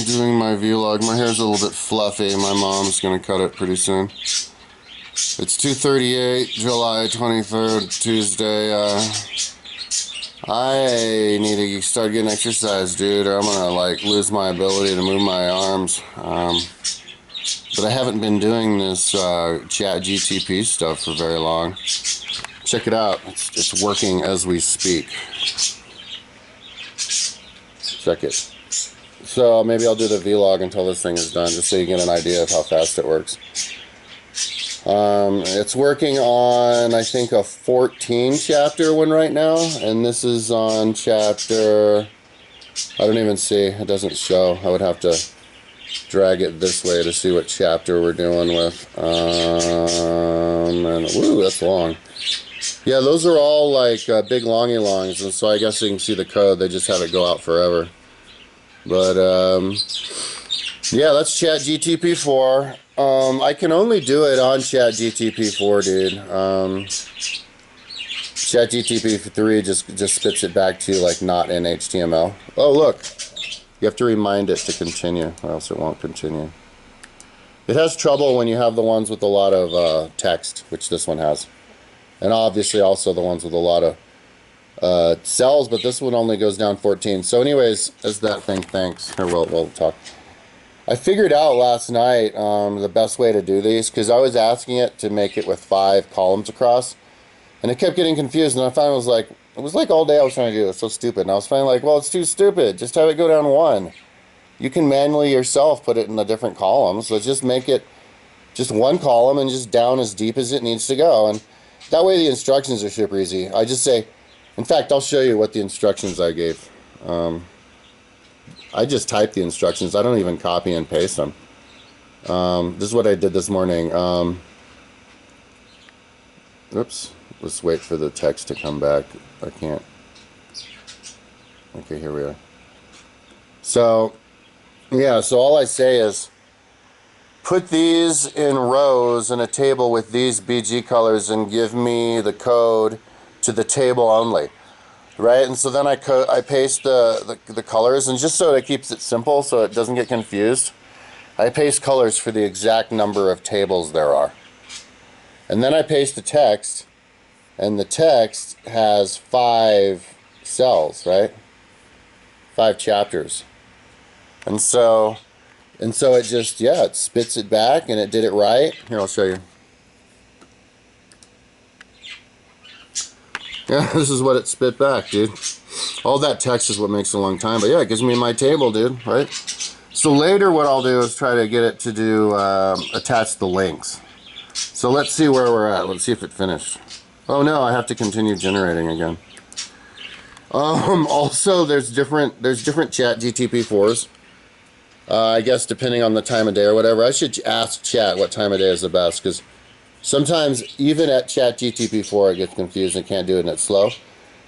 doing my vlog. My hair's a little bit fluffy. My mom's gonna cut it pretty soon. It's 2:38, July 23rd, Tuesday. I need to start getting exercise, dude, or I'm gonna like lose my ability to move my arms. But I haven't been doing this ChatGTP stuff for very long. Check it out. It's working as we speak. Check it. So maybe I'll do the vlog until this thing is done, just so you get an idea of how fast it works. It's working on, I think, a 14 chapter one right now, and this is on chapter, I don't even see, it doesn't show. I would have to drag it this way to see what chapter we're doing with. And woo, that's long. Yeah, those are all like big longy longs, and so I guess you can see the code. They just have it go out forever. But yeah, that's ChatGTP 4. I can only do it on ChatGTP 4, dude. ChatGTP 3 just spits it back to you like not in HTML. Oh, look. You have to remind it to continue, or else it won't continue. It has trouble when you have the ones with a lot of text, which this one has. And obviously also the ones with a lot of cells, but this one only goes down 14. So anyways, as that thing thinks, or we'll talk. I figured out last night the best way to do these, because I was asking it to make it with 5 columns across, and it kept getting confused, and I finally was like, it was like all day I was trying to do it. It's so stupid. And I was finally like, well, it's too stupid. Just have it go down 1. You can manually yourself put it in the different columns. So just make it just 1 column and just down as deep as it needs to go. And that way the instructions are super easy. I just say, in fact, I'll show you what the instructions I gave. I just type the instructions. I don't even copy and paste them. This is what I did this morning. Oops. Let's wait for the text to come back. I can't. Okay, here we are. So, yeah, so all I say is put these in rows in a table with these BG colors and give me the code to the table only. Right? And so then I paste the colors, and just so it keeps it simple so it doesn't get confused, I paste colors for the exact number of tables there are. And then I paste the text. And the text has 5 cells, right? 5 chapters. And so it just, yeah, it spits it back, and it did it right. Here, I'll show you. Yeah, this is what it spit back, dude. All that text is what makes it a long time. But yeah, it gives me my table, dude, right? So later what I'll do is try to get it to do, attach the links. So let's see where we're at. Let's see if it finished. Oh no, I have to continue generating again. Also, there's different ChatGTP 4s. I guess depending on the time of day or whatever. I should ask Chat what time of day is the best, because sometimes even at ChatGTP 4 it gets confused and can't do it and it's slow.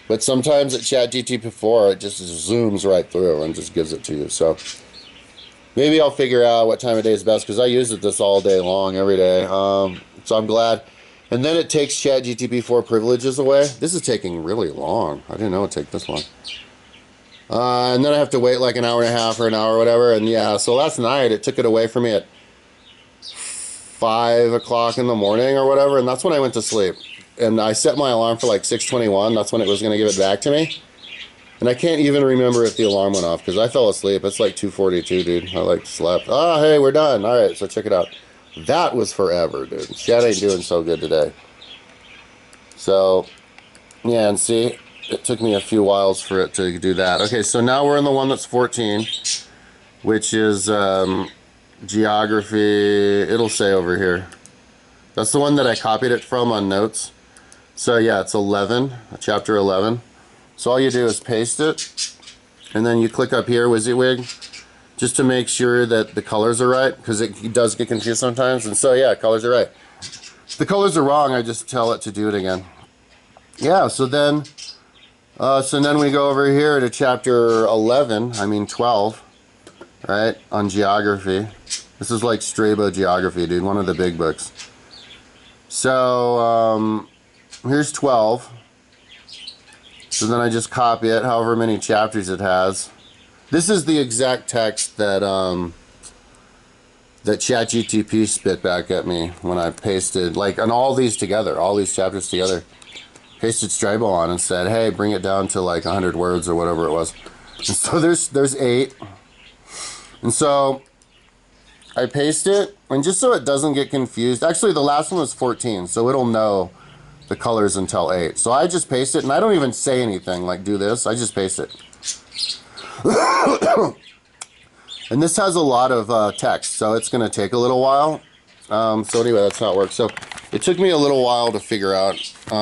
But sometimes at ChatGTP 4 it just zooms right through and just gives it to you. So maybe I'll figure out what time of day is best, because I use it this all day long, every day. So I'm glad. And then it takes ChatGTP 4 privileges away. This is taking really long. I didn't know it'd take this long. And then I have to wait like an hour and a half or an hour or whatever. And yeah, so last night it took it away from me at 5 o'clock in the morning or whatever. And that's when I went to sleep. And I set my alarm for like 6:21. That's when it was going to give it back to me. And I can't even remember if the alarm went off, because I fell asleep. It's like 2:42, dude. I like slept. Oh, hey, we're done. All right, so check it out. That was forever, dude. Chat ain't doing so good today. So, yeah, and see, it took me a few whiles for it to do that. Okay, so now we're in the one that's 14, which is geography. It'll say over here. That's the one that I copied it from on notes. So yeah, it's 11, chapter 11. So all you do is paste it, and then you click up here, WYSIWYG, just to make sure that the colors are right, because it does get confused sometimes. And so yeah, colors are right. If the colors are wrong, I just tell it to do it again. Yeah, so then we go over here to chapter 12, right, on geography. This is like Strabo Geography, dude, one of the big books. So here's 12. So then I just copy it, however many chapters it has. This is the exact text that that ChatGTP spit back at me when I pasted, like, on all these together, all these chapters together. Pasted Stribo on and said, hey, bring it down to like 100 words or whatever it was. And so there's 8. And so I paste it, and just so it doesn't get confused, actually the last one was 14, so it'll know the colors until 8. So I just paste it, and I don't even say anything like do this, I just paste it. And this has a lot of text, so it's going to take a little while. So anyway, that's how it works. So it took me a little while to figure out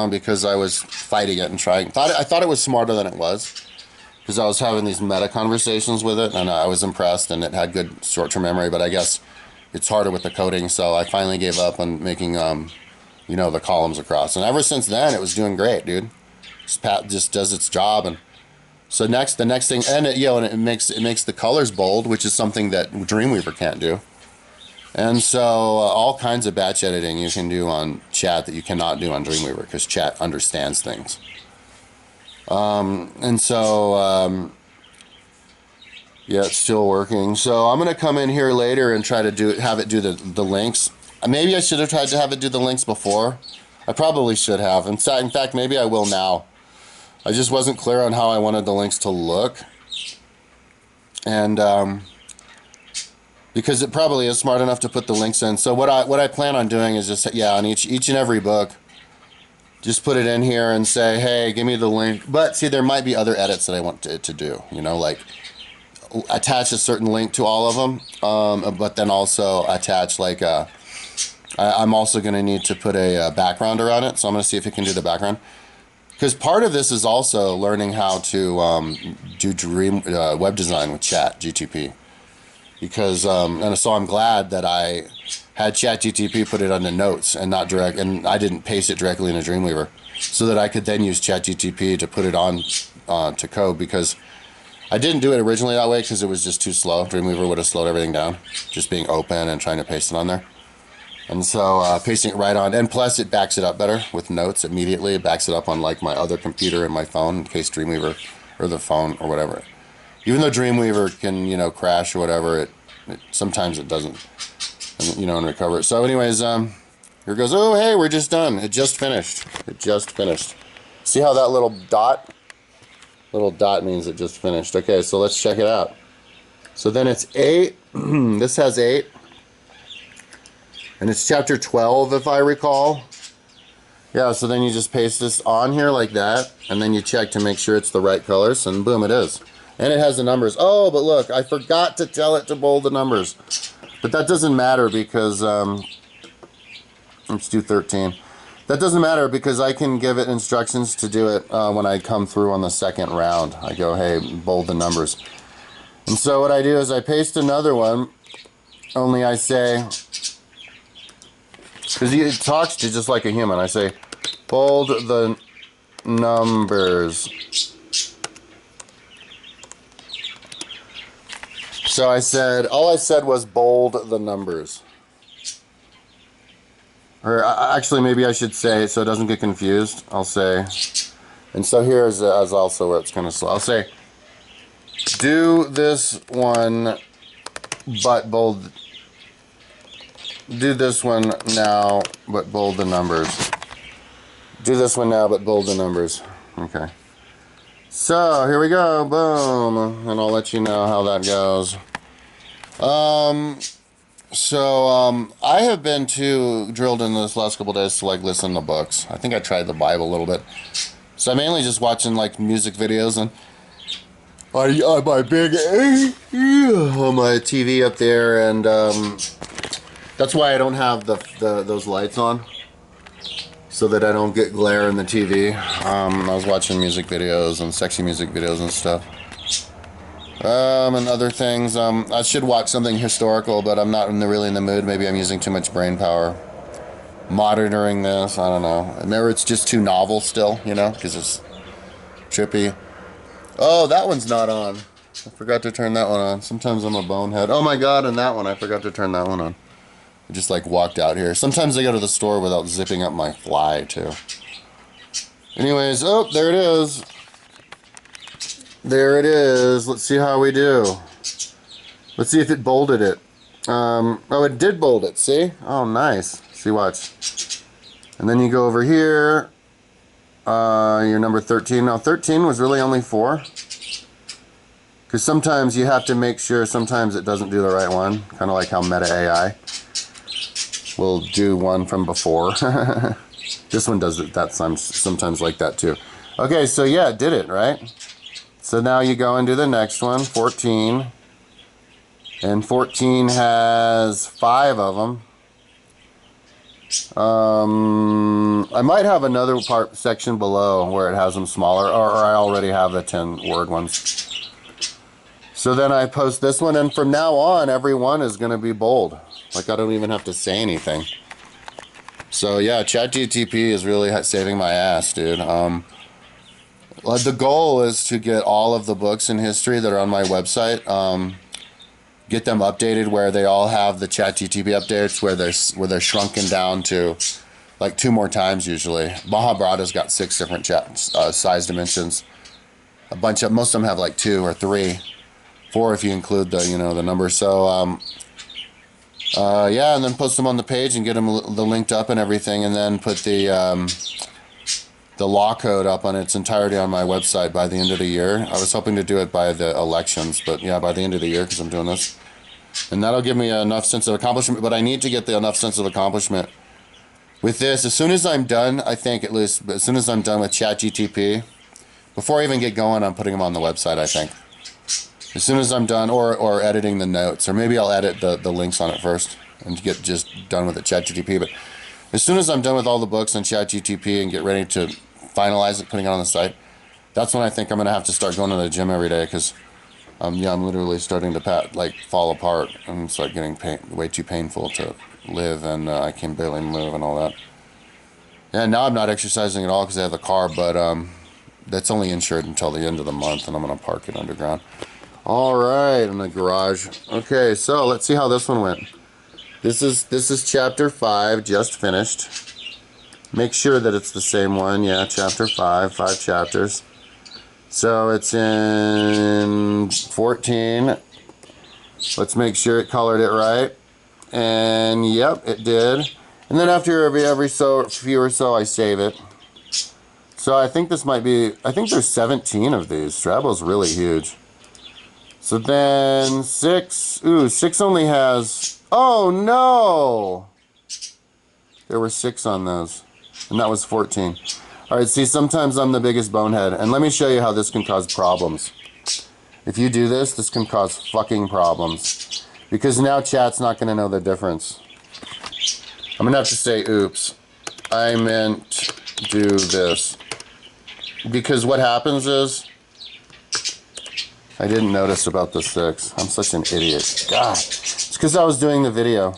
because I was fighting it and trying. I thought it was smarter than it was because I was having these meta conversations with it, and I was impressed, and it had good short-term memory, but I guess it's harder with the coding, so I finally gave up on making, you know, the columns across. And ever since then, it was doing great, dude. Just does its job. And so the next thing, and it makes the colors bold, which is something that Dreamweaver can't do. And so all kinds of batch editing you can do on Chat that you cannot do on Dreamweaver because Chat understands things. And so yeah, it's still working. So I'm gonna come in here later and try to have it do the links. Maybe I should have tried to have it do the links before. I probably should have. In fact, maybe I will now. I just wasn't clear on how I wanted the links to look. And because it probably is smart enough to put the links in. So what I plan on doing is just, yeah, on each and every book, just put it in here and say, hey, give me the link. But see, there might be other edits that I want it to do, you know, like attach a certain link to all of them, but then also attach like I'm also going to need to put a background around it. So I'm going to see if it can do the background. Because part of this is also learning how to do web design with ChatGTP. Because and so I'm glad that I had ChatGTP put it on the notes and not direct, and I didn't paste it directly into Dreamweaver, so that I could then use ChatGTP to put it on to code. Because I didn't do it originally that way because it was just too slow. Dreamweaver would have slowed everything down, just being open and trying to paste it on there. And so pasting it right on, and plus it backs it up better with notes immediately. It backs it up on like my other computer and my phone in case Dreamweaver or the phone or whatever. Even though Dreamweaver can, you know, crash or whatever, it sometimes it doesn't, you know, and recover it. So anyways, here goes. Oh, hey, we're just done. It just finished. It just finished. See how that little dot means it just finished. Okay, so let's check it out. So then it's 8. This has 8. And it's chapter 12, if I recall. Yeah, so then you just paste this on here like that, and then you check to make sure it's the right colors, and boom, it is. And it has the numbers. Oh, but look, I forgot to tell it to bold the numbers. But that doesn't matter because, let's do 13. That doesn't matter because I can give it instructions to do it when I come through on the second round. I go, hey, bold the numbers. And so what I do is I paste another one, only I say, because it talks to just like a human, I say, bold the numbers. So I said, all I said was bold the numbers. Or actually, maybe I should say, so it doesn't get confused, I'll say, and so here is also where it's kind of slow. I'll say, do this one, but bold, do this one now, but bold the numbers. Do this one now, but bold the numbers. Okay. So, here we go, boom, and I'll let you know how that goes. I have been too drilled in this last couple days to like listen to books. I think I tried the Bible a little bit. So I'm mainly just watching like music videos and on my big on my TV up there, and that's why I don't have those lights on, so that I don't get glare in the TV. I was watching music videos and sexy music videos and stuff. And other things. I should watch something historical, but I'm not really in the mood. Maybe I'm using too much brain power monitoring this. I don't know. Maybe it's just too novel still, you know, because it's trippy. Oh, that one's not on. I forgot to turn that one on. Sometimes I'm a bonehead. Oh my god, and that one, I forgot to turn that one on. I just like walked out here. Sometimes I go to the store without zipping up my fly too. Anyways, oh, there it is. There it is. Let's see how we do. Let's see if it bolded it. Oh, it did bold it. See? Oh, nice. See, watch. And then you go over here. Your number 13. Now, 13 was really only 4. Because sometimes you have to make sure, sometimes it doesn't do the right one. Kind of like how Meta AI will do one from before. This one does it that sometimes like that too. Okay, so yeah, it did it, right? So now you go and do the next one, 14. And 14 has 5 of them. I might have another section below where it has them smaller, or I already have the 10 word ones. So then I post this one, and from now on, every one is going to be bold. Like, I don't even have to say anything. So yeah, ChatGTP is really saving my ass, dude. The goal is to get all of the books in history that are on my website, get them updated where they all have the ChatGTP updates, where they're shrunken down to like 2 more times usually. Mahabharata's got 6 different size dimensions. Most of them have like 2 or 3, 4 if you include the the number. So yeah, and then post them on the page and get them linked up and everything, and then put the law code up on its entirety on my website by the end of the year. I was hoping to do it by the elections, but yeah, by the end of the year, because I'm doing this. And that'll give me enough sense of accomplishment, but I need to get enough sense of accomplishment with this. As soon as I'm done, I think at least, as soon as I'm done with ChatGTP, before I even get going, I'm putting them on the website, I think. As soon as I'm done, or editing the notes, or maybe I'll edit the links on it first and get just done with the ChatGTP. But as soon as I'm done with all the books on ChatGTP and get ready to finalize it, putting it on the site, that's when I think I'm going to have to start going to the gym every day, because yeah, I'm literally starting to fall apart and start getting way too painful to live, and I can barely move and all that. And now I'm not exercising at all because I have the car, but that's only insured until the end of the month, and I'm going to park it underground. All right, in the garage. Okay, so let's see how this one went. This is chapter 5, just finished. Make sure that it's the same one. Yeah, chapter 5 chapters. So it's in 14. Let's make sure it colored it right. And yep, it did. And then after every few or so, I save it. So I think this might be, I think there's 17 of these. Strabo's really huge. So then 6, 6 only has, oh no! There were 6 on those, and that was 14. All right, see, sometimes I'm the biggest bonehead, and let me show you how this can cause problems. If you do this, this can cause fucking problems, because now chat's not gonna know the difference. I'm gonna have to say, oops, I meant do this. Because what happens is, I didn't notice about the 6. I'm such an idiot. God. It's because I was doing the video.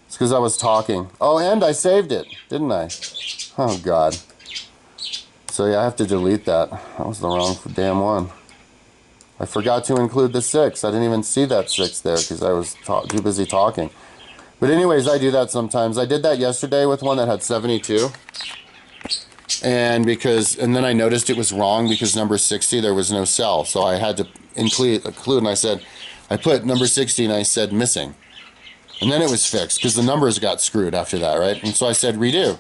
It's because I was talking. Oh, and I saved it, didn't I? Oh, God. So, yeah, I have to delete that. That was the wrong damn one. I forgot to include the 6. I didn't even see that 6 there because I was too busy talking. But anyways, I do that sometimes. I did that yesterday with one that had 72. And then I noticed it was wrong because number 60, there was no cell. So I had to include, and I said, I put number 60 and I said missing. And then it was fixed because the numbers got screwed after that, right? And so I said redo.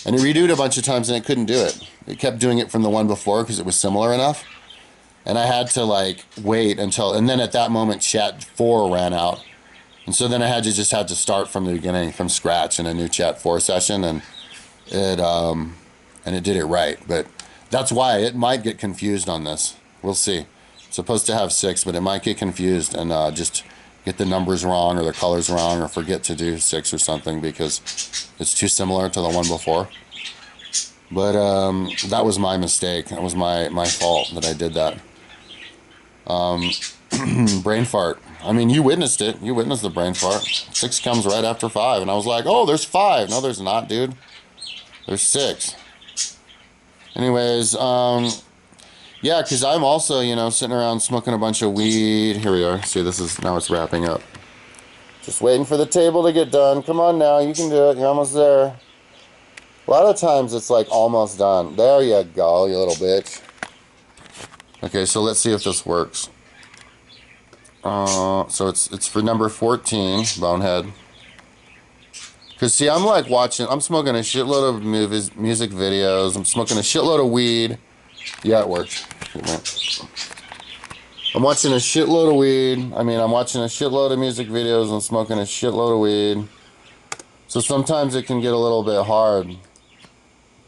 And it redoed a bunch of times and it couldn't do it. It kept doing it from the one before because it was similar enough. And I had to wait until, and then at that moment chat 4 ran out. And so then I had to start from the beginning, from scratch in a new chat 4 session, and it did it right. But that's why it might get confused on this. We'll see. It's supposed to have 6, but it might get confused and just get the numbers wrong or the colors wrong or forget to do 6 or something because it's too similar to the one before. But that was my mistake. That was my fault that I did that. Brain fart. I mean, you witnessed it. You witnessed the brain fart. 6 comes right after 5. And I was like, oh, there's 5. No, there's not, dude. There's 6. Anyways, yeah, because I'm also, sitting around smoking a bunch of weed. Here we are. See, now it's wrapping up. Just waiting for the table to get done. Come on now, you can do it. You're almost there. A lot of times it's almost done. There you go, you little bitch. Okay, so let's see if this works. So it's for number 14, Bonehead. Cause see, I'm like I'm smoking a shitload of music videos. I'm smoking a shitload of weed. Yeah, it worked. I'm watching a shitload of weed. I'm watching a shitload of music videos and smoking a shitload of weed. So sometimes it can get a little bit hard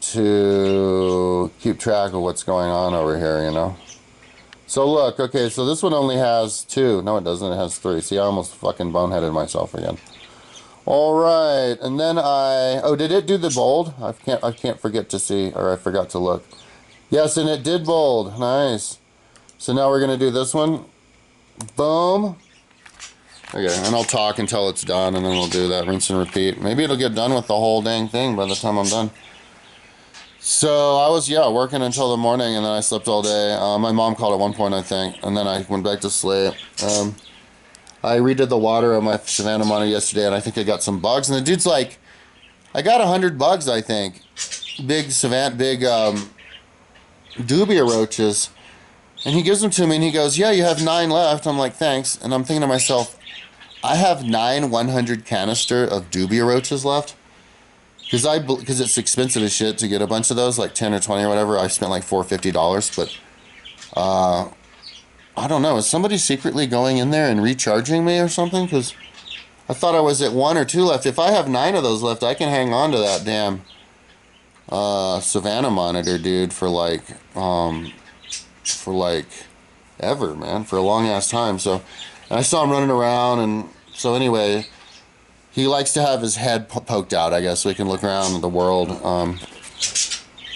to keep track of what's going on over here, you know? So look, okay, so this one only has 2. No, it doesn't. It has 3. See, I almost fucking boneheaded myself again. All right, and then oh, did it do the bold? I can't forget to see, or I forgot to look. Yes, and it did bold. Nice. So now we're gonna do this one. Boom. Okay, and I'll talk until it's done, and then we'll do that rinse and repeat. Maybe it'll get done with the whole dang thing by the time I'm done. So I was, working until the morning, and then I slept all day. My mom called at one point, I think, and then I went back to sleep. I redid the water on my Savannah monitor yesterday, and I think I got some bugs. And the dude's like, I got 100 bugs, I think. Big dubia roaches. And he gives them to me, and he goes, yeah, you have 9 left. I'm like, thanks. And I'm thinking to myself, I have 9 100 canister of dubia roaches left. Because it's expensive as shit to get a bunch of those, like 10 or 20 or whatever. I spent like $450, but I don't know. Is somebody secretly going in there and recharging me or something? Because I thought I was at 1 or 2 left. If I have 9 of those left, I can hang on to that damn Savannah monitor, dude, for like ever, man, for a long ass time. So, and I saw him running around, and so anyway. He likes to have his head poked out, I guess, so he can look around the world.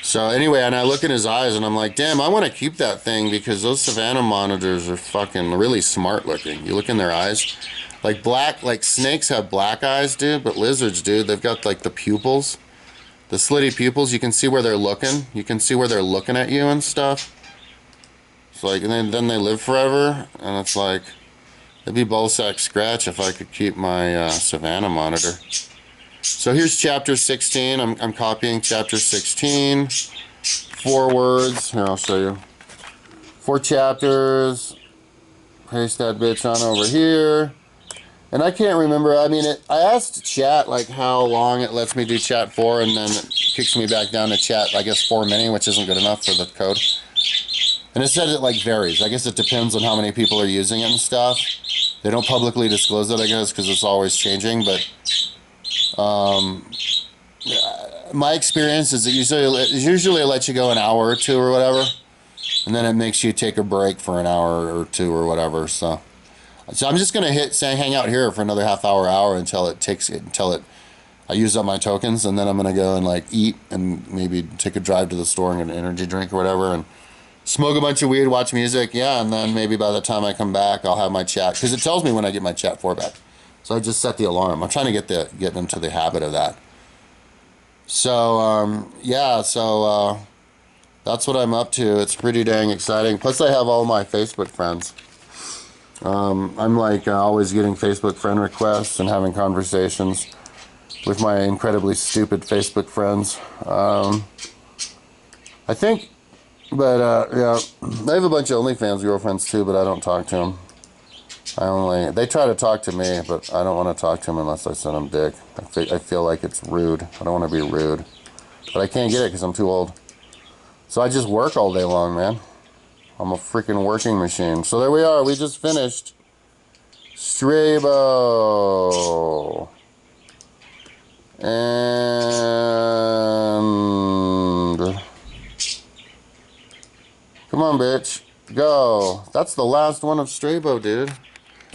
So anyway, and I look in his eyes, and I'm like, damn, I want to keep that thing because those Savannah monitors are fucking really smart looking. You look in their eyes. Like snakes have black eyes, dude, but lizards, dude, they've got like the pupils. The slitty pupils, you can see where they're looking. You can see where they're looking at you and stuff. It's like, and then they live forever, and it's like... It'd be ballsack scratch if I could keep my Savannah monitor. So here's chapter 16. I'm copying chapter 16. 4 words. Here, I'll show you. 4 chapters. Paste that bitch on over here. And I can't remember. I asked chat like how long it lets me do chat for, and then it kicks me back down to chat, I guess 4 mini, which isn't good enough for the code. And it said it like varies. I guess it depends on how many people are using it and stuff. They don't publicly disclose it, I guess, because it's always changing. But my experience is that usually it lets you go an hour or 2 or whatever, and then it makes you take a break for an hour or 2 or whatever. So I'm just gonna hang out here for another half hour until I use up my tokens, and then I'm gonna go and like eat and maybe take a drive to the store and get an energy drink or whatever, and smoke a bunch of weed, watch music, and then maybe by the time I come back, I'll have my chat, because it tells me when I get my chat 4 back. So I just set the alarm. I'm trying to get into the habit of that. So, that's what I'm up to. It's pretty dang exciting. Plus, I have all my Facebook friends. I'm like always getting Facebook friend requests and having conversations with my incredibly stupid Facebook friends. I think... But, yeah, I have a bunch of OnlyFans girlfriends, too, but I don't talk to them. They try to talk to me, but I don't want to talk to them unless I send them dick. I feel like it's rude. I don't want to be rude. But I can't get it because I'm too old. So I just work all day long, man. I'm a freaking working machine. So there we are. We just finished. Strabo. And... Come on, bitch. Go. That's the last one of Strabo, dude.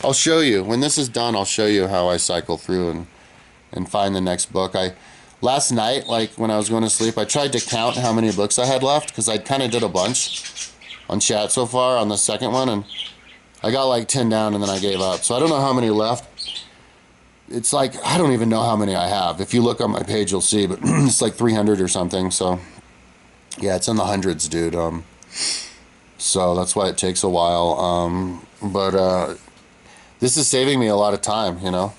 I'll show you. When this is done, I'll show you how I cycle through and find the next book. Last night, like when I was going to sleep, I tried to count how many books I had left, because I kind of did a bunch on chat so far on the second one, and I got like 10 down and then I gave up. So I don't know how many left. It's like, I don't even know how many I have. If you look on my page, you'll see, but it's like 300 or something. So yeah, it's in the hundreds, dude. So that's why it takes a while. But this is saving me a lot of time, you know,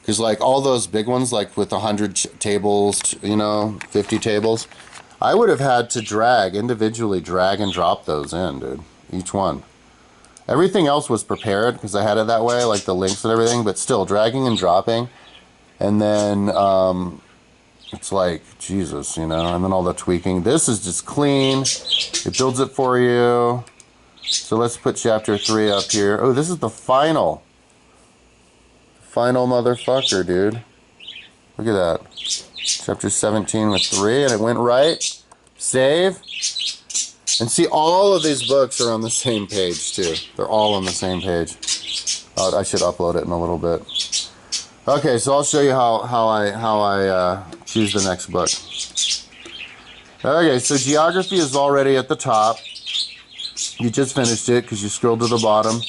because like all those big ones, like with 100 tables, you know, 50 tables, I would have had to individually drag and drop those in, dude. each one. Everything else was prepared because I had it that way, like the links and everything, but still dragging and dropping. And then it's like, Jesus, you know, and then all the tweaking. This is just clean. It builds it for you. So let's put chapter 3 up here. Oh, this is the final. Final motherfucker, dude. Look at that. Chapter 17 with 3, and it went right. Save. And see, all of these books are on the same page, too. They're all on the same page. I should upload it in a little bit. Okay, so I'll show you how I choose the next book. Okay, so geography is already at the top. You just finished it because you scrolled to the bottom.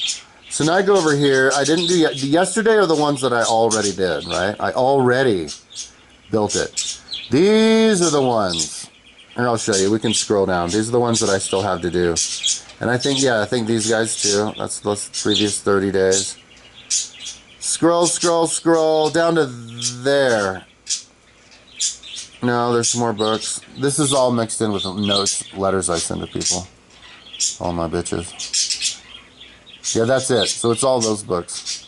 So now I go over here. I didn't do yesterday are the ones that I already did, right? I already built it. These are the ones. And I'll show you. We can scroll down. These are the ones that I still have to do. And I think, yeah, I think these guys too. That's the previous 30 days. Scroll, scroll, scroll down to there. No, there's some more books. This is all mixed in with notes, letters I send to people. All my bitches. Yeah, that's it. So it's all those books.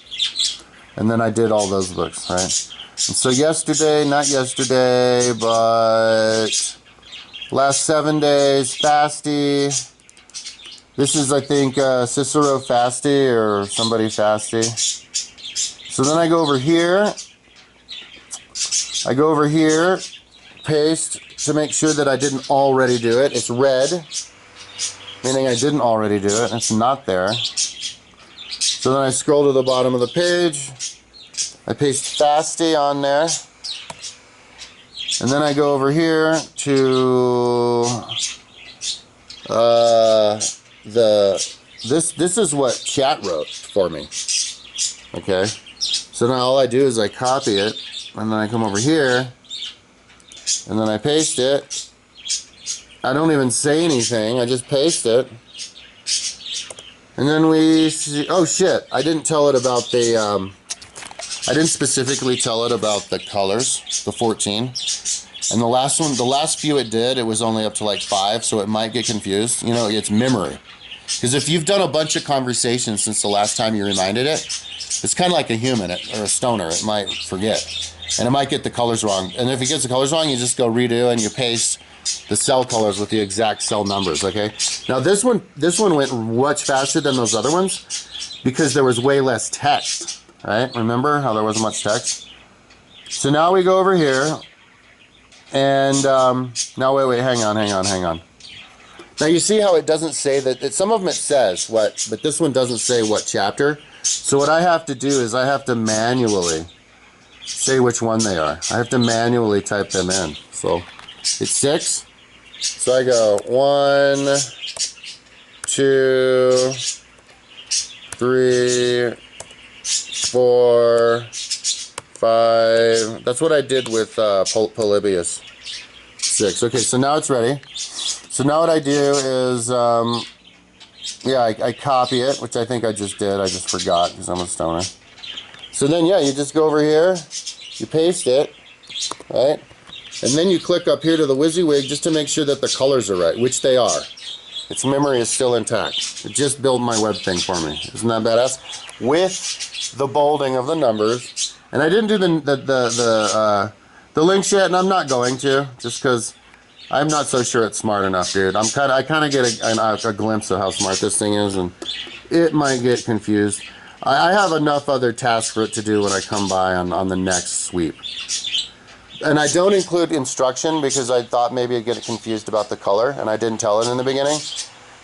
And then I did all those books, right? And so yesterday, not yesterday, but last 7 days, Fasty. This is, I think, Cicero Fasty or somebody Fasty. So then I go over here. I go over here, paste to make sure that I didn't already do it. It's red, meaning I didn't already do it. It's not there. So then I scroll to the bottom of the page. I paste Fasty on there. And then I go over here to this is what chat wrote for me. Okay. So now all I do is I copy it, and then I come over here, and then I paste it. I don't even say anything, I just paste it. And then we see, oh shit, I didn't tell it about the, I didn't specifically tell it about the colors, the 14. And the last one, the last few it did, it was only up to like 5, so it might get confused. You know, it's memory. Because if you've done a bunch of conversations since the last time you reminded it, it's kind of like a human or a stoner. It might forget. And it might get the colors wrong. And if it gets the colors wrong, you just go redo and you paste the cell colors with the exact cell numbers, okay? Now this one went much faster than those other ones because there was way less text, right? Remember how there wasn't much text? So now we go over here and now wait, hang on. Now you see how it doesn't say that, some of them it says what, but this one doesn't say what chapter. So what I have to do is I have to manually say which one they are. I have to manually type them in. So it's 6. So I go 1, 2, 3, 4, 5. That's what I did with Polybius. 6. Okay, so now it's ready. So now what I do is, yeah, I copy it, which I think I just did. I just forgot because I'm a stoner. So then, yeah, you just go over here, you paste it, right? And then you click up here to the WYSIWYG just to make sure that the colors are right, which they are. Its memory is still intact. It just built my web thing for me. Isn't that badass? With the bolding of the numbers. And I didn't do the links yet, and I'm not going to, just because I'm not so sure it's smart enough, dude. I kind of get a glimpse of how smart this thing is, and it might get confused. I have enough other tasks for it to do when I come by on the next sweep. And I don't include instruction because I thought maybe I'd get confused about the color, and I didn't tell it in the beginning.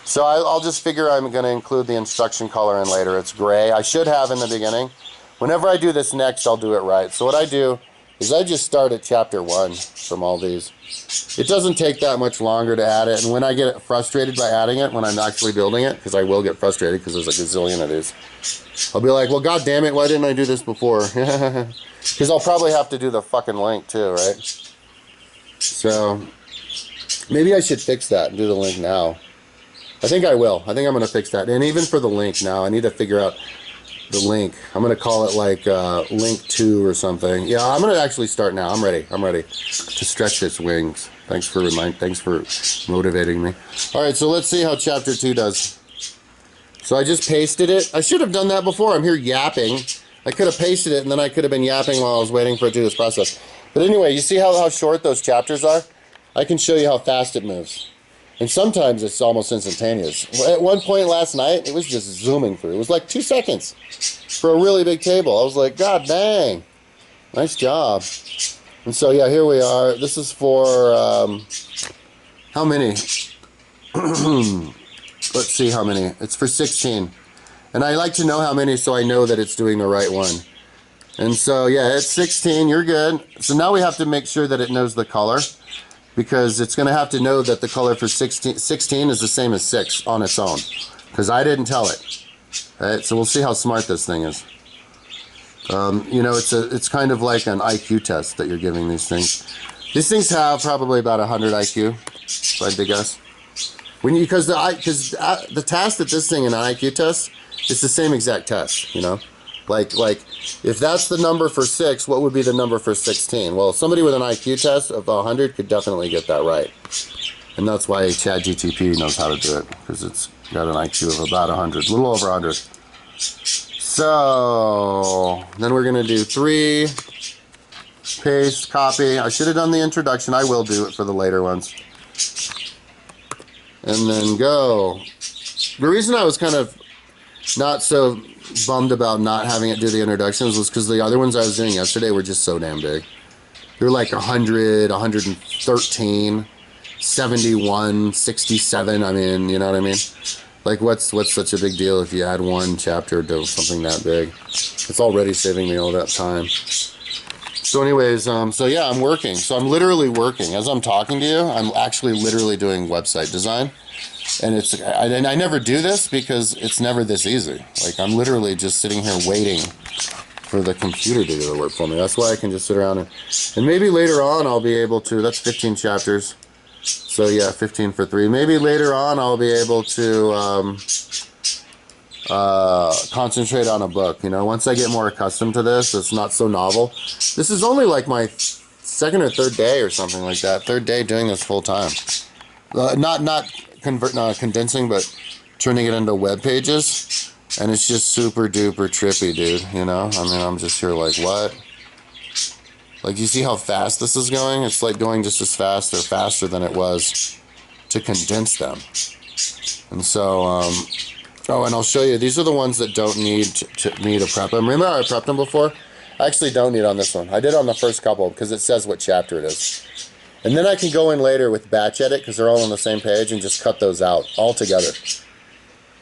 So I'll just figure I'm going to include the instruction color in later. It's gray. I should have in the beginning. Whenever I do this next, I'll do it right. So what I do is I just start at chapter 1 from all these. It doesn't take that much longer to add it, and when I get frustrated by adding it, when I'm actually building it, because I will get frustrated because there's a gazillion of these, I'll be like, well, god damn it, why didn't I do this before? Because I'll probably have to do the fucking link too, right? So maybe I should fix that and do the link now. I think I will. I think I'm going to fix that. And even for the link now, I need to figure out the link. I'm going to call it like link 2 or something. Yeah, I'm going to actually start now. I'm ready to stretch its wings. Thanks for motivating me. All right, so let's see how chapter 2 does. So I just pasted it. I should have done that before. I'm here yapping. I could have pasted it, and then I could have been yapping while I was waiting for it to do this process. But anyway, you see how short those chapters are? I can show you how fast it moves. And sometimes it's almost instantaneous. At one point last night, it was just zooming through. It was like 2 seconds for a really big table. I was like, God dang. Nice job. And so, yeah, here we are. This is for, how many? Let's see how many. It's for 16. And I like to know how many so I know that it's doing the right one. And so, yeah, it's 16. You're good. So now we have to make sure that it knows the color, because it's going to have to know that the color for 16 is the same as 6 on its own, because I didn't tell it. All right, so we'll see how smart this thing is. You know, it's kind of like an IQ test that you're giving these things. These things have probably about 100 IQ, if I had to guess. Because the task that this thing in an IQ test, it's the same exact test, you know? Like if that's the number for 6, what would be the number for 16? Well, somebody with an IQ test of 100 could definitely get that right. And that's why ChatGTP knows how to do it, because it's got an IQ of about 100, a little over 100. So then we're going to do 3, paste, copy. I should have done the introduction. I will do it for the later ones. And then go. The reason I was kind of not so bummed about not having it do the introductions was because the other ones I was doing yesterday were just so damn big. They were like 100, 113, 71, 67. I mean, you know what I mean? Like, what's such a big deal if you add one chapter to something that big? It's already saving me all that time. So anyways, so yeah, I'm working. So I'm literally working. As I'm talking to you, I'm actually literally doing website design. And I never do this because it's never this easy. Like, I'm literally just sitting here waiting for the computer to do the work for me. That's why I can just sit around and maybe later on I'll be able to, that's 15 chapters. So yeah, 15 for 3. Maybe later on I'll be able to concentrate on a book. You know, once I get more accustomed to this, it's not so novel. This is only like my 2nd or 3rd day or something like that. 3rd day doing this full time. Not condensing, but turning it into web pages. And it's just super duper trippy, dude. You know, I mean, I'm just here like, what? Like, you see how fast this is going? It's like going just as fast or faster than it was to condense them. And so, oh, and I'll show you. These are the ones that don't need me to prep them. Remember how I prepped them before? I actually don't need on this one. I did on the first couple because it says what chapter it is. And then I can go in later with batch edit because they're all on the same page and just cut those out all together.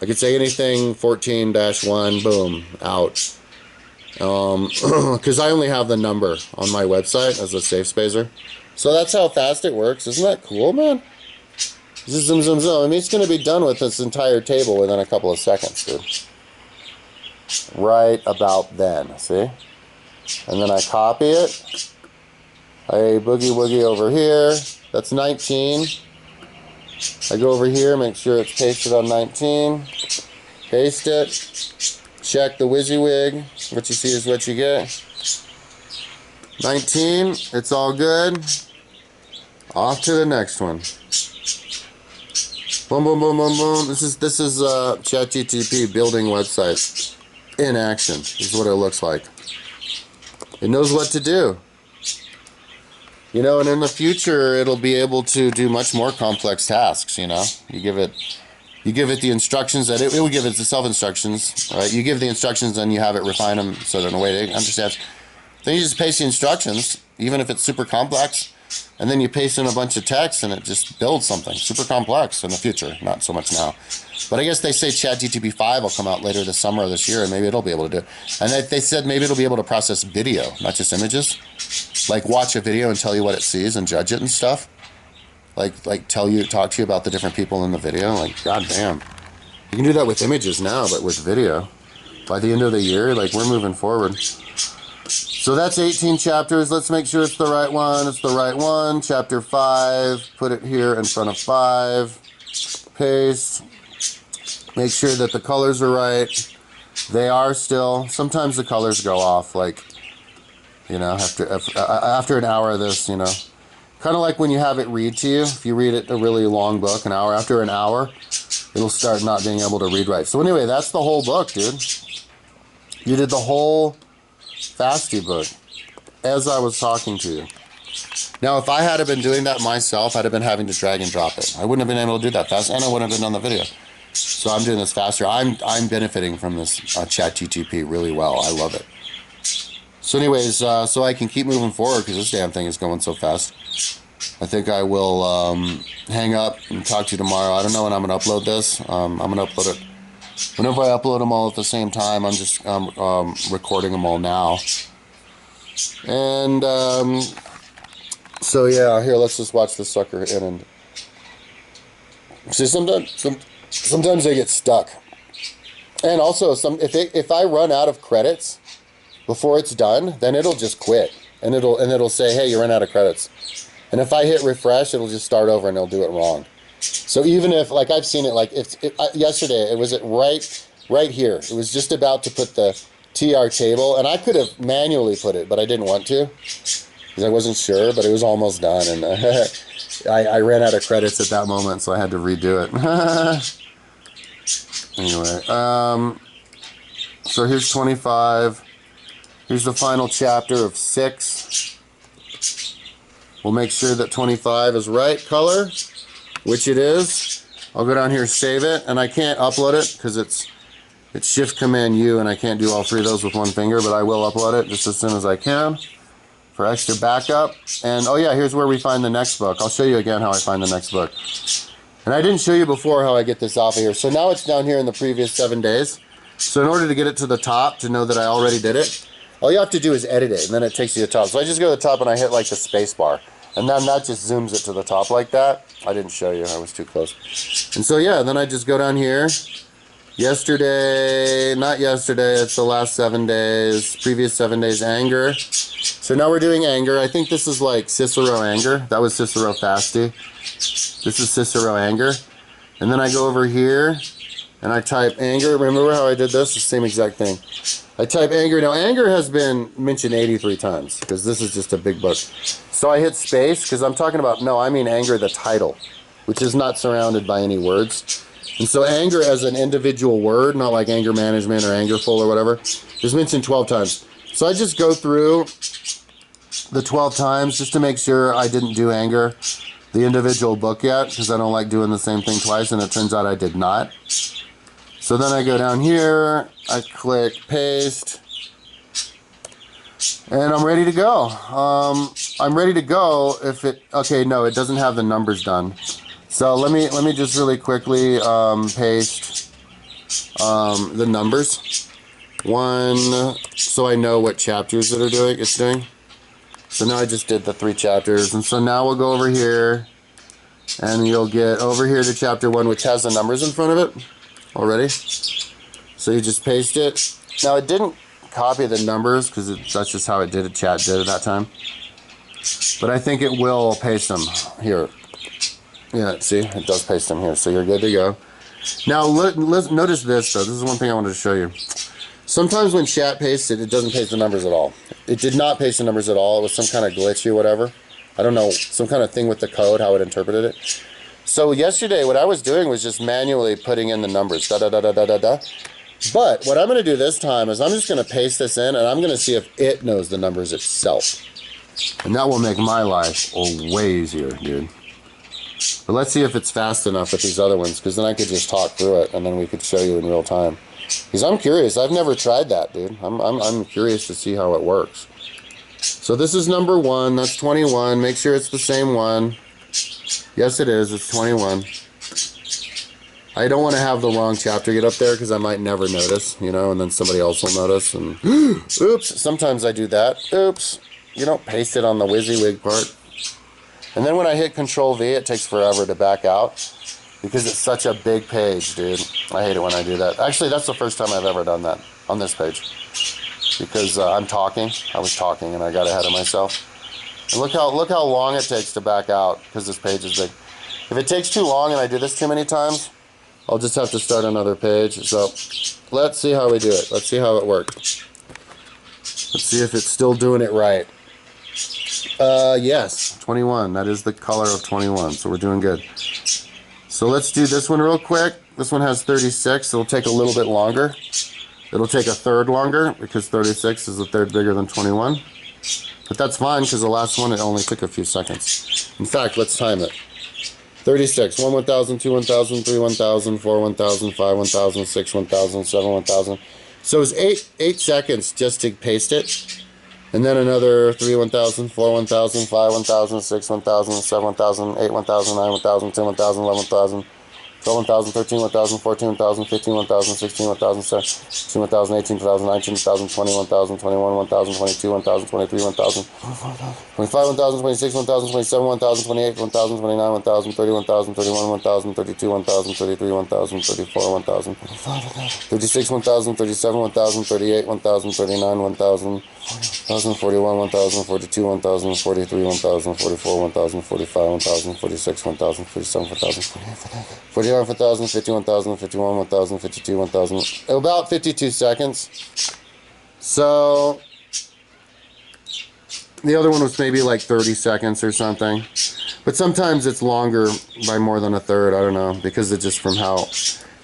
I could say anything 14-1, boom, out. Because I only have the number on my website as a safe spacer. So that's how fast it works. Isn't that cool, man? Just zoom, zoom, zoom. I mean, it's going to be done with this entire table within a couple of seconds, dude. Right about then, see? And then I copy it. I boogie woogie over here. That's 19. I go over here, make sure it's pasted on 19. Paste it. Check the WYSIWYG. What you see is what you get. 19. It's all good. Off to the next one. Boom, boom, boom, boom, boom. This is ChatGTP building websites in action. This is what it looks like. It knows what to do. You know, and in the future, it'll be able to do much more complex tasks, you know. You give it the instructions that it will give it the self-instructions, right? You give the instructions and you have it refine them so that in a way it understands. Then you just paste the instructions, even if it's super complex, and then you paste in a bunch of text and it just builds something super complex in the future, not so much now. But I guess they say ChatGTP 5 will come out later this summer or this year, and maybe it'll be able to do it. And they said maybe it'll be able to process video, not just images. Like watch a video and tell you what it sees and judge it and stuff. Like talk to you about the different people in the video. Like, goddamn. You can do that with images now, but with video. By the end of the year, like, we're moving forward. So that's 18 chapters. Let's make sure it's the right one. It's the right one. Chapter 5. Put it here in front of 5. Paste. Make sure that the colors are right. They are still. Sometimes the colors go off, like, you know, after an hour of this, you know. Kind of like when you have it read to you. If you read it a really long book, an hour, after an hour, it'll start not being able to read right. So anyway, that's the whole book, dude. You did the whole Fasty book as I was talking to you. Now, if I had been doing that myself, I'd have been having to drag and drop it. I wouldn't have been able to do that fast, and I wouldn't have been on the video. So I'm doing this faster. I'm benefiting from this ChatGTP really well. I love it. So anyways, so I can keep moving forward because this damn thing is going so fast. I think I will hang up and talk to you tomorrow. I don't know when I'm going to upload this. I'm going to upload it. Whenever I upload them all at the same time, I'm just recording them all now. And so yeah, here, let's just watch this sucker in. And see, sometimes they get stuck. And also, if I run out of credits before it's done, then it'll just quit, and it'll say, hey, you ran out of credits. And if I hit refresh, it'll just start over and it'll do it wrong. So even if, like, I've seen it, like, yesterday, it was right here. It was just about to put the TR table, and I could have manually put it, but I didn't want to, because I wasn't sure, but it was almost done, and I ran out of credits at that moment, so I had to redo it. Anyway, so here's 25. Here's the final chapter of 6. We'll make sure that 25 is right color, which it is. I'll go down here, save it, and I can't upload it because it's Shift Command U, and I can't do all 3 of those with one finger, but I will upload it just as soon as I can for extra backup. And oh yeah, here's where we find the next book. I'll show you again how I find the next book. And I didn't show you before how I get this off of here. So now it's down here in the previous 7 days. So in order to get it to the top, to know that I already did it, all you have to do is edit it, and then it takes you to the top. So I just go to the top and I hit like the space bar. And then that just zooms it to the top like that. I didn't show you, I was too close. And so yeah, then I just go down here. Yesterday, not yesterday, it's the last 7 days, previous 7 days, anger. So now we're doing anger. I think this is like Cicero anger. That was Cicero fasty. This is Cicero anger. And then I go over here and I type anger. Remember how I did this? The same exact thing. I type anger. Now anger has been mentioned 83 times because this is just a big book. So I hit space because I'm talking about, no, I mean anger, the title, which is not surrounded by any words. And so anger as an individual word, not like anger management or angerful or whatever, is mentioned 12 times. So I just go through the 12 times just to make sure I didn't do anger, the individual book yet, because I don't like doing the same thing twice, and it turns out I did not. So then I go down here, I click paste, and I'm ready to go. I'm ready to go if it, okay, no, it doesn't have the numbers done. So let me just really quickly paste the numbers. 1, so I know what chapters that it's doing. So now I just did the 3 chapters, and so now we'll go over here, and you'll get over here to chapter 1, which has the numbers in front of it already. So you just paste it. Now it didn't copy the numbers because that's just how it did it. Chat did it that time. But I think it will paste them here. Yeah, see, it does paste them here, so you're good to go. Now notice this though. This is one thing I wanted to show you. Sometimes when chat pastes it, it doesn't paste the numbers at all. It did not paste the numbers at all. It was some kind of glitchy or whatever. I don't know, some kind of thing with the code, how it interpreted it. So yesterday, what I was doing was just manually putting in the numbers, da da da da da da da. But what I'm going to do this time is I'm just going to paste this in, and I'm going to see if it knows the numbers itself. And that will make my life way easier, dude. But let's see if it's fast enough with these other ones, because then I could just talk through it, and then we could show you in real time. Because I'm curious. I've never tried that, dude. I'm curious to see how it works. So this is number 1. That's 21. Make sure it's the same one. Yes, it is. It's 21. I don't want to have the wrong chapter get up there because I might never notice, you know, and then somebody else will notice. And oops, sometimes I do that. Oops. You don't paste it on the WYSIWYG part. And then when I hit Control V, it takes forever to back out because it's such a big page, dude. I hate it when I do that. Actually, that's the first time I've ever done that on this page because I'm talking. I was talking and I got ahead of myself. And look how long it takes to back out because this page is big. If it takes too long and I do this too many times, I'll just have to start another page. So let's see how we do it. Let's see how it works. Let's see if it's still doing it right. Yes, 21. That is the color of 21. So we're doing good. So let's do this one real quick. This one has 36. It'll take a little bit longer. It'll take a third longer because 36 is a third bigger than 21. But that's fine because the last one, it only took a few seconds. In fact, let's time it. 36, 1, 1,000, 2, 1,000, 3, 1,000, 4, 1,000, 5, 1,000, 6, 1,000, 7, 1,000. So it was 8 seconds just to paste it. And then another 3, 1,000, 4, 1,000, 5, 1,000, 6, 1,000, 7, 1,000, 8, 1,000, 9, 1,000, 10, 1,000, 11, 1,000. 12, 1,000, 13, 1,000, 14, 1,000, 15, 1,000, 16, 1,000, 17, 1,000, 18, 1,000, 19, 1,000, 20, 1,000, 21, 1,000, 22, 1,000, 23, 1,000, 25, 1,000, 26, 1,000, 27, 1,000, 28, 1,000, 29, 1,000, 30, 1,000, 31, 1,000, 32, 1,000, 33, 1,000, 34, 1,000, 36, 1,000, 37, 1,000, 38, 1,000, 39, 1,000, 1,041, 1,000, 42, 1,000, 43, 1,000, 44, 1,000, 45, 1,000, 46, 1,000, 47, 1,000, 49, 1,000, 51,000, 51, 1,000, 52, 1,000. About 52 seconds. So the other one was maybe like 30 seconds or something. But sometimes it's longer by more than a third. I don't know, because it's just from how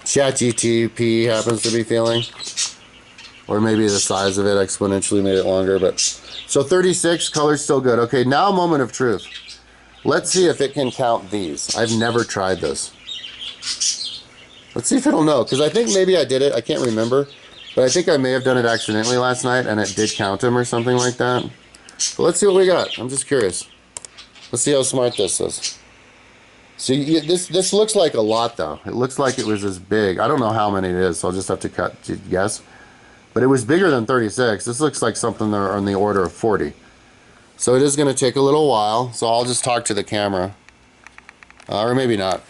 ChatGTP happens to be feeling. Or maybe the size of it exponentially made it longer. But so 36, color's still good. Okay, now moment of truth. Let's see if it can count these. I've never tried this. Let's see if it'll know, because I think maybe I did it. I can't remember. But I think I may have done it accidentally last night, and it did count them or something like that. But let's see what we got. I'm just curious. Let's see how smart this is. See, this looks like a lot, though. It looks like it was as big. I don't know how many it is, so I'll just have to guess. But it was bigger than 36. This looks like something on the order of 40. So it is going to take a little while, so I'll just talk to the camera. Or maybe not.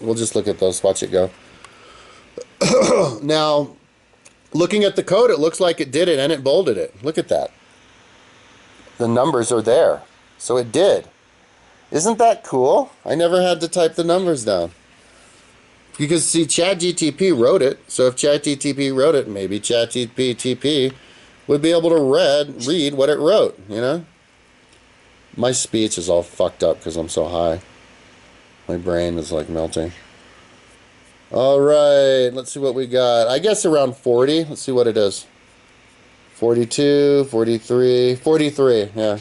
We'll just look at those, watch it go. Now, looking at the code, it looks like it did it and it bolded it. Look at that. The numbers are there. So it did. Isn't that cool? I never had to type the numbers down. Because, see, ChatGTP wrote it. So if ChatGTP wrote it, maybe ChatGTP would be able to read what it wrote, you know? My speech is all fucked up because I'm so high. My brain is like melting. All right, let's see what we got. I guess around 40. Let's see what it is. 42, 43, 43, yeah.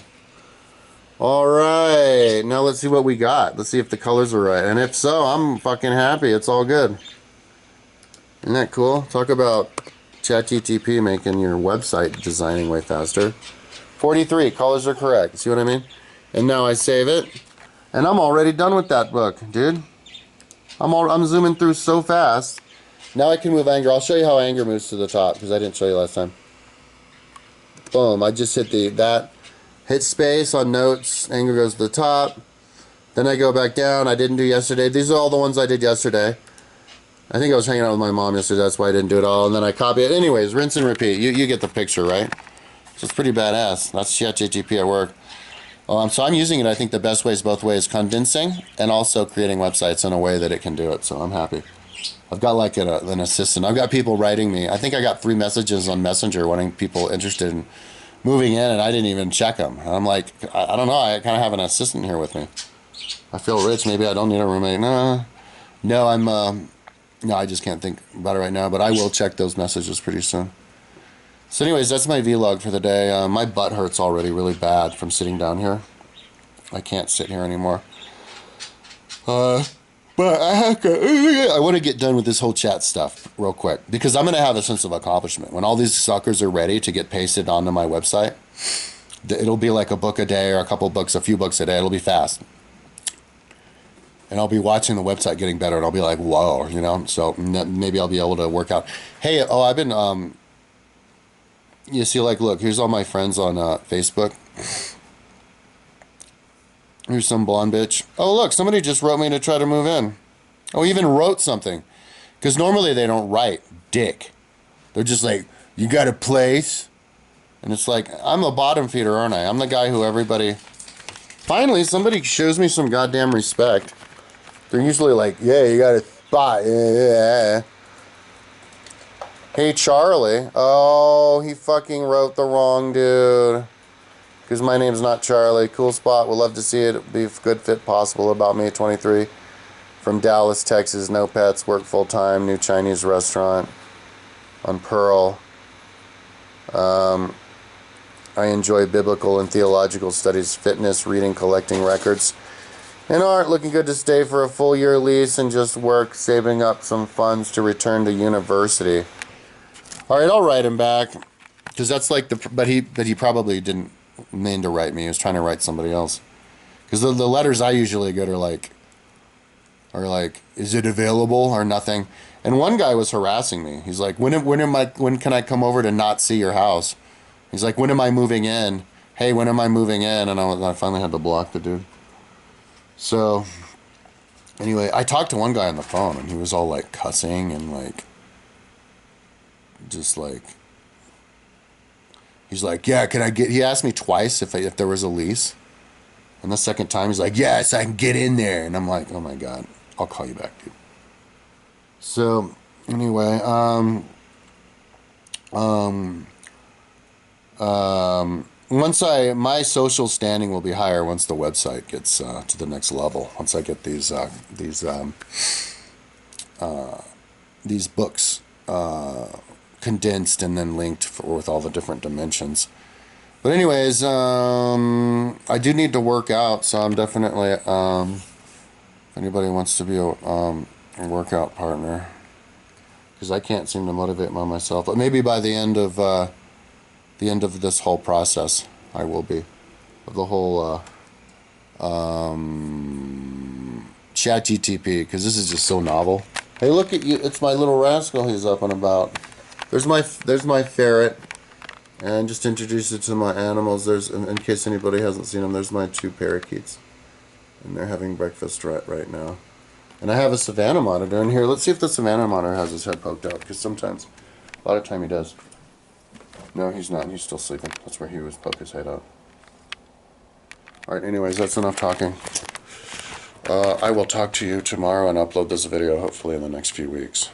All right, now let's see what we got. Let's see if the colors are right. And if so, I'm fucking happy. It's all good. Isn't that cool? Talk about ChatGTP making your website designing way faster. 43, colors are correct. See what I mean? And now I save it. And I'm already done with that book, dude. I'm zooming through so fast. Now I can move anger. I'll show you how anger moves to the top because I didn't show you last time. Boom, I just hit hit space on notes, anger goes to the top. Then I go back down. I didn't do yesterday. These are all the ones I did yesterday. I think I was hanging out with my mom yesterday, that's why I didn't do it all. And then I copy it. Anyways, rinse and repeat. You get the picture, right? So it's pretty badass. That's ChatGTP at work. So I'm using it, I think the best way is both ways, condensing and also creating websites in a way that it can do it. So I'm happy. I've got like an assistant. I've got people writing me. I think I got 3 messages on Messenger wanting people interested in moving in, and I didn't even check them. And I'm like, I don't know. I kind of have an assistant here with me. I feel rich. Maybe I don't need a roommate. No, I just can't think about it right now. But I will check those messages pretty soon. So anyways, that's my vlog for the day. My butt hurts already really bad from sitting down here. I can't sit here anymore. But I want to get done with this whole chat stuff real quick because I'm going to have a sense of accomplishment. When all these suckers are ready to get pasted onto my website, it'll be like a book a day or a few books a day. It'll be fast. And I'll be watching the website getting better and I'll be like, whoa, you know? So maybe I'll be able to work out. Hey, I've been... You see, like, look, here's all my friends on Facebook. Here's some blonde bitch. Oh, look, somebody just wrote me to try to move in. Oh, even wrote something. Because normally they don't write dick. They're just like, you got a place? And it's like, I'm a bottom feeder, aren't I? I'm the guy who everybody... Finally, somebody shows me some goddamn respect. They're usually like, yeah, you got a spot. Yeah. Hey, Charlie. Oh, he fucking wrote the wrong dude. Because my name's not Charlie. Cool spot. Would love to see it. Be a good fit possible. About me, 23. from Dallas, Texas. No pets, work full-time, new Chinese restaurant on Pearl. I enjoy biblical and theological studies, fitness, reading, collecting records, and art. Looking good to stay for a full year lease and just work, saving up some funds to return to university. All right, I'll write him back, because that's like the. But he probably didn't mean to write me. He was trying to write somebody else. Because the letters I usually get are like, is it available or nothing? And one guy was harassing me. He's like, when can I come over to not see your house? He's like, when am I moving in? Hey, when am I moving in? And I finally had to block the dude. So, anyway, I talked to one guy on the phone, and he was all like cussing and like, just like, he's like, yeah, he asked me twice if there was a lease. And the second time, he's like, yes, I can get in there. And I'm like, oh my God, I'll call you back, dude. So, anyway, my social standing will be higher once the website gets to the next level. Once I get these books condensed and then linked with all the different dimensions. But anyways, I do need to work out, so I'm definitely if anybody wants to be a workout partner, because I can't seem to motivate myself. But maybe by the end of this whole process, I will be. Of the whole ChatGTP, because this is just so novel. Hey, look at you! It's my little rascal. He's up and about. There's my ferret, and just introduce it to my animals. There's, in case anybody hasn't seen them, there's my 2 parakeets, and they're having breakfast right now. And I have a Savannah monitor in here. Let's see if the Savannah monitor has his head poked out, because sometimes, a lot of time he does. No, he's not. He's still sleeping. That's where he was poke his head out. Alright, anyways, that's enough talking. I will talk to you tomorrow and upload this video hopefully in the next few weeks.